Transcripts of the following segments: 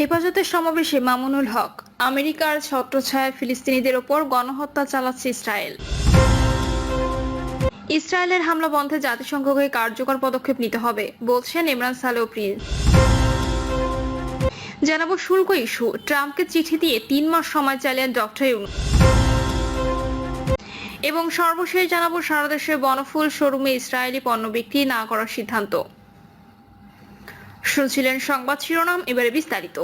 হেফাজতের সমাবেশে মামুনুল হক, আমেরিকার ছত্রছায়ায় ফিলিস্তিনিদের ওপর গণহত্যা চালাচ্ছে ইসরায়েল। ইসরায়েলের হামলা বন্ধে জাতিসংঘকে কার্যকর পদক্ষেপ নিতে হবে বলছেন ইমরান সালেহ প্রিন্স। জানাবো শুল্ক ইস্যু, ট্রাম্পকে চিঠি দিয়ে 3 মাস সময় চাইলেন ডক্টর ইউনূস। এবং সর্বশেষ জানাবো সারা দেশে বনফুল শোরুমে ইসরায়েলি পণ্য বিক্রি না করার সিদ্ধান্ত। শুনছিলেন সংবাদ শিরোনাম, এবারে বিস্তারিত।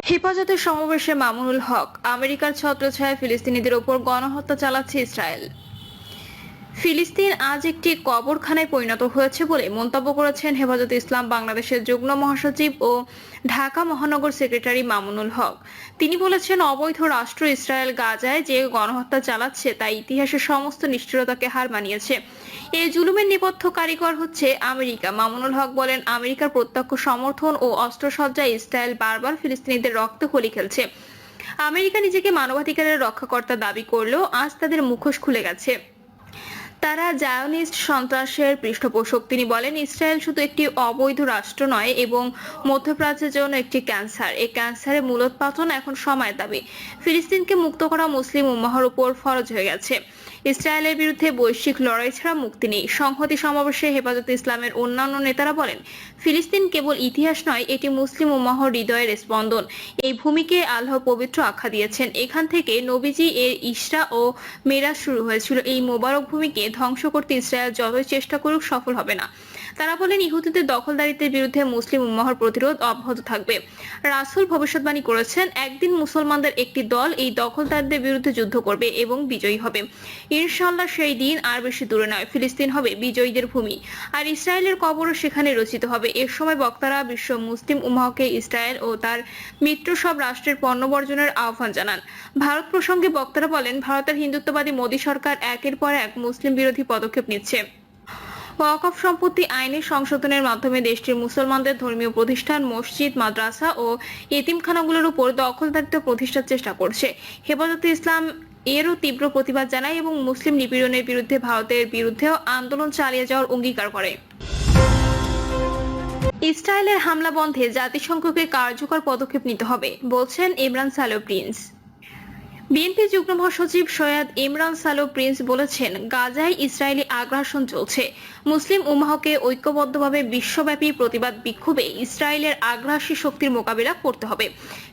হেফাজতের সমাবেশে মামুনুল হক, আমেরিকার ছত্রছায়ায় ফিলিস্তিনিদের ওপর গণহত্যা চালাচ্ছে ইসরায়েল। ফিলিস্তিন আজ একটি কবরখানায় পরিণত হয়েছে বলে মন্তব্য করেছেন হেফাজতে ইসলাম বাংলাদেশের যুগ্ম মহাসচিব ও ঢাকা মহানগর সেক্রেটারি মামুনুল হক। তিনি বলেছেন, অবৈধ রাষ্ট্র ইসরায়েল গাজায় যে গণহত্যা চালাচ্ছে তা ইতিহাসের সমস্ত নিষ্ঠুরতাকে হার মানিয়েছে। এই জুলুমের নেপথ্য কারিগর হচ্ছে আমেরিকা। মামুনুল হক বলেন, আমেরিকার প্রত্যক্ষ সমর্থন ও অস্ত্রসজ্জায় ইসরায়েল বারবার ফিলিস্তিনিদের রক্তে হোলি খেলছে। আমেরিকা নিজেকে মানবাধিকারের রক্ষাকর্তা দাবি করলেও আজ তাদের মুখোশ খুলে গেছে। তারা জায়োনিস্ট সন্ত্রাসের পৃষ্ঠপোষক। তিনি বলেন, ইসরায়েল শুধু একটি অবৈধ রাষ্ট্র নয় এবং মধ্যপ্রাচ্যের জন্য একটি ক্যান্সার। এই ক্যান্সারের মূলোৎপাটন এখন সময়ের দাবি। ফিলিস্তিনকে মুক্ত করা মুসলিম উম্মাহর উপর ফরজ হয়ে গেছে। ইসরায়েলের বিরুদ্ধে বৈশ্বিক লড়াই ছাড়া মুক্তি নেই। সংহতি সমাবেশে হেফাজতে ইসলামের অন্যান্য নেতারা বলেন, ফিলিস্তিন কেবল ইতিহাস নয়, এটি মুসলিম উম্মাহর হৃদয়ের স্পন্দন। এই ভূমিকে আল্লাহ পবিত্র আখ্যা দিয়েছেন। এখান থেকে নবীজি এর ইসরা ও মেরাজ শুরু হয়েছিল। এই মোবারক ভূমিকে ধ্বংস করতে ইসরায়েল যতই চেষ্টা করুক সফল হবে না। তারা বলেন, ইহুদিদের দখলদারিত্বের বিরুদ্ধে মুসলিম উম্মাহর প্রতিরোধ অব্যাহত থাকবে। রাসূল ভবিষ্যৎবাণী করেছেন, একদিন মুসলমানদের একটি দল এই দখলদারদের বিরুদ্ধে যুদ্ধ করবে এবং বিজয়ী হবে। ইনশাআল্লাহ সেই দিন আর বেশি দূরে নয়। ফিলিস্তিন হবে বিজয়ীদের ভূমি, আর ইসরায়েলের কবরও সেখানে রচিত হবে। এর সময় বক্তারা বিশ্ব মুসলিম উম্মাহকে ইসরায়েল ও তার মিত্র সব রাষ্ট্রের পণ্য বর্জনের আহ্বান জানান। ভারত প্রসঙ্গে বক্তারা বলেন, ভারতের হিন্দুত্ববাদী মোদী সরকার একের পর এক মুসলিম বিরোধী পদক্ষেপ নিচ্ছে। ওয়াকফ সম্পত্তি আইনের সংশোধনের মাধ্যমে দেশটির মুসলমানদের ধর্মীয় প্রতিষ্ঠান, মসজিদ, মাদ্রাসা ও এতিমখানাগুলোর উপর দখলদারিত্ব প্রতিষ্ঠার চেষ্টা করছে। হেফাজতে ইসলাম এরও তীব্র প্রতিবাদ জানায় এবং মুসলিম নিপীড়নের বিরুদ্ধে ভারতের বিরুদ্ধেও আন্দোলন চালিয়ে যাওয়ার অঙ্গীকার করে। ইসরায়েলের হামলা বন্ধে জাতিসংঘকে কার্যকর পদক্ষেপ নিতে হবে বলছেন ইমরান সালেহ প্রিন্স। বিএনপি যুগ্ম মহাসচিব সৈয়দ ইমরান সালেহ প্রিন্স বলেছেন, গাজায় ইসরায়েলি আগ্রাসন চলছে। মুসলিম উম্মাহকে ঐক্যবদ্ধভাবে বিশ্বব্যাপী প্রতিবাদ বিক্ষোভে ইসরায়েলের আগ্রাসী শক্তির মোকাবিলা করতে হবে।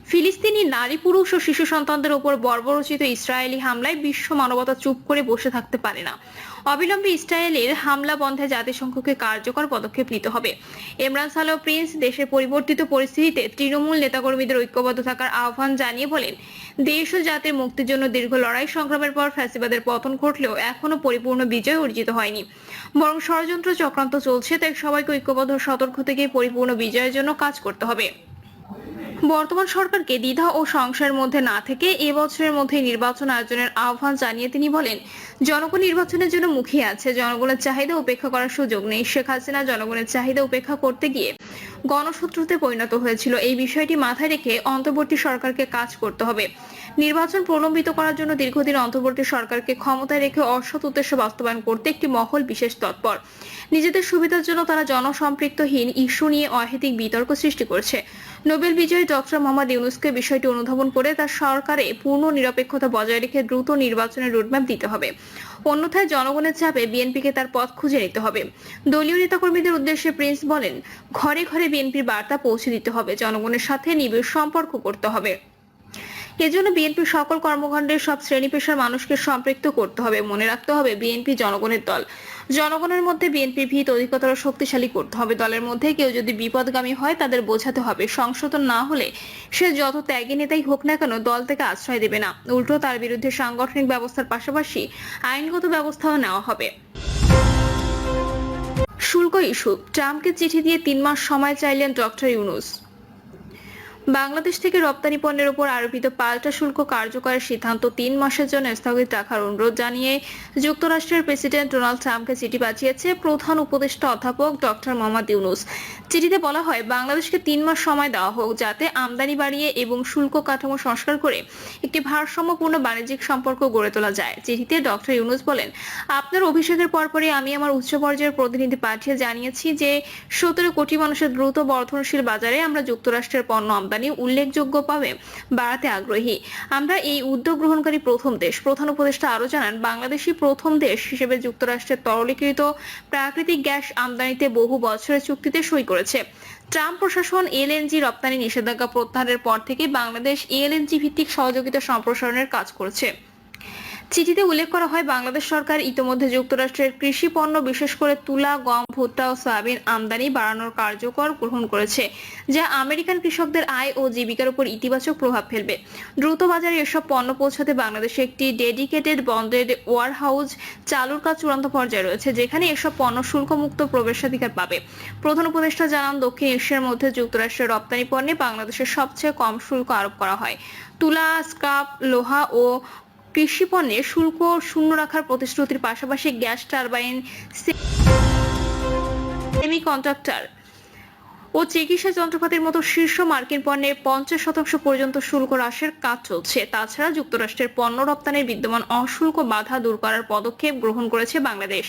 ফিলিস্তিনি নারী, পুরুষ ও শিশু সন্তানদের উপর বর্বরোচিত ইসরায়েলি হামলায় বিশ্ব মানবতা চুপ করে বসে থাকতে পারে না। অবিলম্বে ইসরায়েলের হামলা বন্ধে জাতিসংঘকে কার্যকর পদক্ষেপ নিতে হবে। ইমরান সালেহ প্রিন্স দেশের পরিবর্তিত পরিস্থিতিতে তৃণমূল নেতাকর্মীদের ঐক্যবদ্ধ থাকার আহ্বান জানিয়ে বলেন, দেশ ও জাতির মুক্তির জন্য দীর্ঘ লড়াই সংগ্রামের পর ফ্যাসিবাদের পতন ঘটলেও এখনো পরিপূর্ণ বিজয় অর্জিত হয়নি, বরং ষড়যন্ত্র চক্রান্ত চলছে। তাই সবাইকে ঐক্যবদ্ধ সতর্ক থেকে পরিপূর্ণ বিজয়ের জন্য কাজ করতে হবে। বর্তমান সরকারকে দ্বিধা ও সংশয়ের মধ্যে না থেকে এবছরের মধ্যে নির্বাচন আয়োজনের আহ্বান জানিয়ে তিনি বলেন, জনগণ নির্বাচনের জন্য মুখিয়ে আছে। জনগণের চাহিদা উপেক্ষা করার সুযোগ নেই। শেখ হাসিনা জনগণের চাহিদা উপেক্ষা করতে গিয়ে গণশত্রুতে পরিণত হয়েছিল। এই বিষয়টি মাথায় রেখে অন্তর্বর্তী সরকারকে কাজ করতে হবে। নির্বাচন প্রলম্বিত করার জন্য দীর্ঘদিন অন্তর্বর্তী সরকারকে ক্ষমতায় রেখে অসৎ উদ্দেশ্য বাস্তবায়ন করতে একটি মহল বিশেষ তৎপর। নিজেদের সুবিধার জন্য তারা জনসম্পৃক্তহীন ইস্যু নিয়ে অহেতুক বিতর্ক সৃষ্টি করছে। নোবেল বিজয়ী ডক্টর মোহাম্মদ ইউনূসকে বিষয়টি অনুধাবন করে তার সরকারে পূর্ণ নিরপেক্ষতা বজায় রেখে দ্রুত নির্বাচনের রোডম্যাপ দিতে হবে। অন্যথায় জনগণের চাপে বিএনপিকে তার পথ খুঁজে নিতে হবে। দলীয় নেতাকর্মীদের উদ্দেশ্যে প্রিন্স বলেন, ঘরে ঘরে বিএনপির বার্তা পৌঁছে দিতে হবে। জনগণের সাথে নিবিড় সম্পর্ক করতে হবে। এজন্য বিএনপির সকল কর্মকাণ্ডের সব শ্রেণী পেশার মানুষকে সম্পৃক্ত করতে হবে। মনে রাখতে হবে, বিএনপি জনগণের দল। জনগণের মধ্যে বিএনপির ভিত অধিকতর শক্তিশালী করতে হবে। দলের মধ্যে কেউ যদি বিপদগামী হয় তাদের বোঝাতে হবে, সংশোধন না হলে সে যত ত্যাগী নেতাই হোক না কেন দল থেকে আশ্রয় দেবে না। উল্টো তার বিরুদ্ধে সাংগঠনিক ব্যবস্থার পাশাপাশি আইনগত ব্যবস্থাও নেওয়া হবে। শুল্ক ইস্যু, ট্রাম্পকে চিঠি দিয়ে 3 মাস সময় চাইলেন ডক্টর ইউনূস। বাংলাদেশ থেকে রপ্তানি পণ্যের উপর আরোপিত পাল্টা শুল্ক কার্যকরের সিদ্ধান্ত 3 মাসের জন্য স্থগিত রাখার অনুরোধ জানিয়ে যুক্তরাষ্ট্রের প্রেসিডেন্ট ডোনাল্ড ট্রাম্পকে চিঠি পাঠিয়েছে প্রধান উপদেষ্টা অধ্যাপক ডক্টর মোহাম্মদ ইউনূস। চিঠিতে বলা হয়, বাংলাদেশকে 3 মাস সময় দেওয়া হোক যাতে আমদানি বাড়িয়ে এবং শুল্ক কাঠামো সংস্কার করে একটি ভারসাম্যপূর্ণ বাণিজ্যিক সম্পর্ক গড়ে তোলা যায়। চিঠিতে ডক্টর ইউনূস বলেন, আপনার অভিষেকের পরপরই আমি আমার উচ্চ পর্যায়ের প্রতিনিধি পাঠিয়ে জানিয়েছি যে 17 কোটি মানুষের দ্রুত বর্ধনশীল বাজারে আমরা যুক্তরাষ্ট্রের পণ্য আমদানি উল্লেখযোগ্যভাবে বাড়াতে আগ্রহী। আমরা এই উদ্যোগ গ্রহণকারী প্রথম দেশ। প্রধান উপদেষ্টা আরো জানান, বাংলাদেশই প্রথম দেশ হিসেবে যুক্তরাষ্ট্রের তরলীকৃত প্রাকৃতিক গ্যাস আমদানিতে বহু বছরের চুক্তিতে সই করেছে। ট্রাম্প প্রশাসন এলএনজি রপ্তানি নিষেধাজ্ঞা প্রত্যাহারের পর থেকে বাংলাদেশ এলএনজি ভিত্তিক সহযোগিতা সম্প্রসারণের কাজ করছে। চিঠিতে উল্লেখ করা হয়, বাংলাদেশ সরকার ইতোমধ্যে যুক্তরাষ্ট্রের কৃষি পণ্য বিশেষ করে তুলা, গম, ভুট্টা ও সয়াবিন আমদানি বাড়ানোর কার্যকর গ্রহণ করেছে, যা আমেরিকান কৃষকদের আয় ও জীবিকার উপর ইতিবাচক প্রভাব ফেলবে। দ্রুত বাজারে এসব পণ্য পৌঁছাতে বাংলাদেশে একটি ডেডিকেটেড বন্ডেড ওয়ারহাউস চালুর কাজ চূড়ান্ত পর্যায়ে রয়েছে, যেখানে এসব পণ্য শুল্কমুক্ত প্রবেশাধিকার পাবে। প্রধান উপদেষ্টা জানান, দক্ষিণ এশিয়ার মধ্যে যুক্তরাষ্ট্রের রপ্তানি পণ্যে বাংলাদেশের সবচেয়ে কম শুল্ক আরোপ করা হয়। তুলা, স্ক্র্যাপ, লোহা ও কৃষি পণ্যে শুল্ক শূন্য রাখার প্রতিশ্রুতির পাশাপাশি গ্যাস টারবাইন, সেমিকন্ডাক্টর ও চিকিৎসা যন্ত্রপাতির মতো শীর্ষ মার্কিন পণ্যে 50% পর্যন্ত শুল্ক হ্রাসের কাজ চলছে। তাছাড়া যুক্তরাষ্ট্রের পণ্য রপ্তানির বিদ্যমান অশুল্ক বাধা দূর করার পদক্ষেপ গ্রহণ করেছে বাংলাদেশ।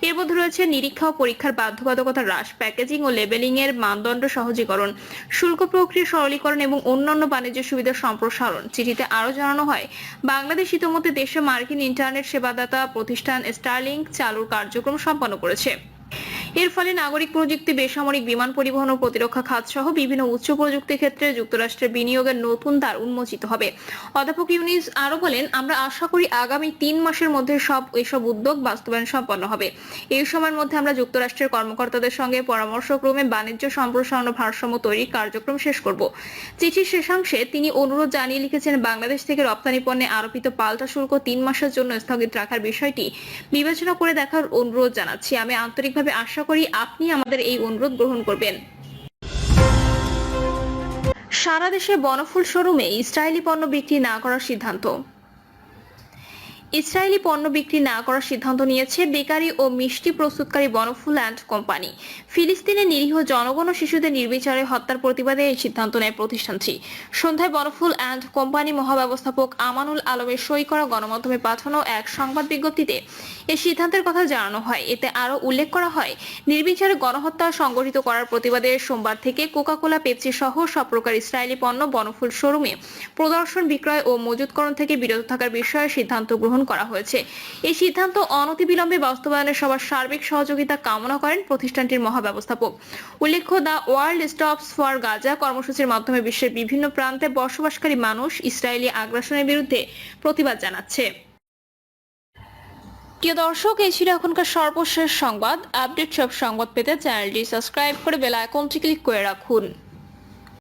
এর মধ্যে রয়েছে নিরীক্ষা ও পরীক্ষার বাধ্যবাধকতা হ্রাস, প্যাকেজিং ও লেবেলিং এর মানদণ্ড সহজীকরণ, শুল্ক প্রক্রিয়া সরলীকরণ এবং অন্যান্য বাণিজ্য সুবিধা সম্প্রসারণ। চিঠিতে আরো জানানো হয়, বাংলাদেশ ইতিমধ্যে দেশে মার্কিন ইন্টারনেট সেবাদাতা প্রতিষ্ঠান স্টারলিংক চালুর কার্যক্রম সম্পন্ন করেছে। এর ফলে নাগরিক প্রযুক্তি, বেসামরিক বিমান পরিবহন ও প্রতিরক্ষা খাত সহ বিভিন্ন উচ্চ প্রযুক্তি ক্ষেত্রে যুক্তরাষ্ট্রের বিনিয়োগের নতুন দ্বার উন্মোচিত হবে। অধ্যাপক ইউনূস আরো বলেন, আমরা আশা করি আগামী 3 মাসের মধ্যে এসব উদ্যোগ বাস্তবায়ন সম্পন্ন হবে। এই সময়ের মধ্যে আমরা যুক্তরাষ্ট্রের কর্মকর্তাদের সঙ্গে পরামর্শক্রমে বাণিজ্য সম্প্রসারণ ও ভারসাম্য তৈরির কার্যক্রম শেষ করব। চিঠির শেষাংশে তিনি অনুরোধ জানিয়ে লিখেছেন, বাংলাদেশ থেকে রপ্তানি পণ্যে আরোপিত পাল্টা শুল্ক 3 মাসের জন্য স্থগিত রাখার বিষয়টি বিবেচনা করে দেখার অনুরোধ জানাচ্ছি। আমি আন্তরিকভাবে আশা করি আপনি আমাদের এই অনুরোধ গ্রহণ করবেন। সারা দেশে বনফুল শোরুমে ইসরায়েলি পণ্য বিক্রি না করার সিদ্ধান্ত। ইসরায়েলি পণ্য বিক্রি না করার সিদ্ধান্ত নিয়েছে বেকারি ও মিষ্টি প্রস্তুতকারী বনফুল অ্যান্ড কোম্পানি। ফিলিস্তিনের নিরীহ জনগণ ও শিশুদের নির্বিচারে হত্যার প্রতিবাদে এই সিদ্ধান্ত নেয় প্রতিষ্ঠানটি। সন্ধ্যায় বনফুল অ্যান্ড কোম্পানি মহাব্যবস্থাপক আমানুল আলমের সই করা গণমাধ্যমে পাঠানো এক সংবাদ বিজ্ঞপ্তিতে এই সিদ্ধান্তের কথা জানানো হয়। এতে আরও উল্লেখ করা হয়, নির্বিচারে গণহত্যা সংগঠিত করার প্রতিবাদে সোমবার থেকে কোকা-কোলা, পেপসি সহ সব প্রকার ইসরায়েলি পণ্য বনফুল শোরুমে প্রদর্শন, বিক্রয় ও মজুতকরণ থেকে বিরত থাকার বিষয়ে সিদ্ধান্ত গ্রহণ করা হয়েছে। এই সিদ্ধান্ত অনতিবিলম্বে বাস্তবায়নে সবার সার্বিক সহযোগিতা কামনা করেন প্রতিষ্ঠানটির মহাব্যবস্থাপক। উল্লেখ্য, the world stops for Gaza কর্মসূচির মাধ্যমে বিশ্বের বিভিন্ন প্রান্তে বসবাসকারী মানুষ ইসরায়েলি আগ্রাসনের বিরুদ্ধে প্রতিবাদ জানাচ্ছে। প্রিয় দর্শক, এই ছিল এখনকার সর্বশেষ সংবাদ। আপডেট সব সংবাদ পেতে চ্যানেলটি সাবস্ক্রাইব করে বেল আইকনটি ক্লিক করে রাখুন।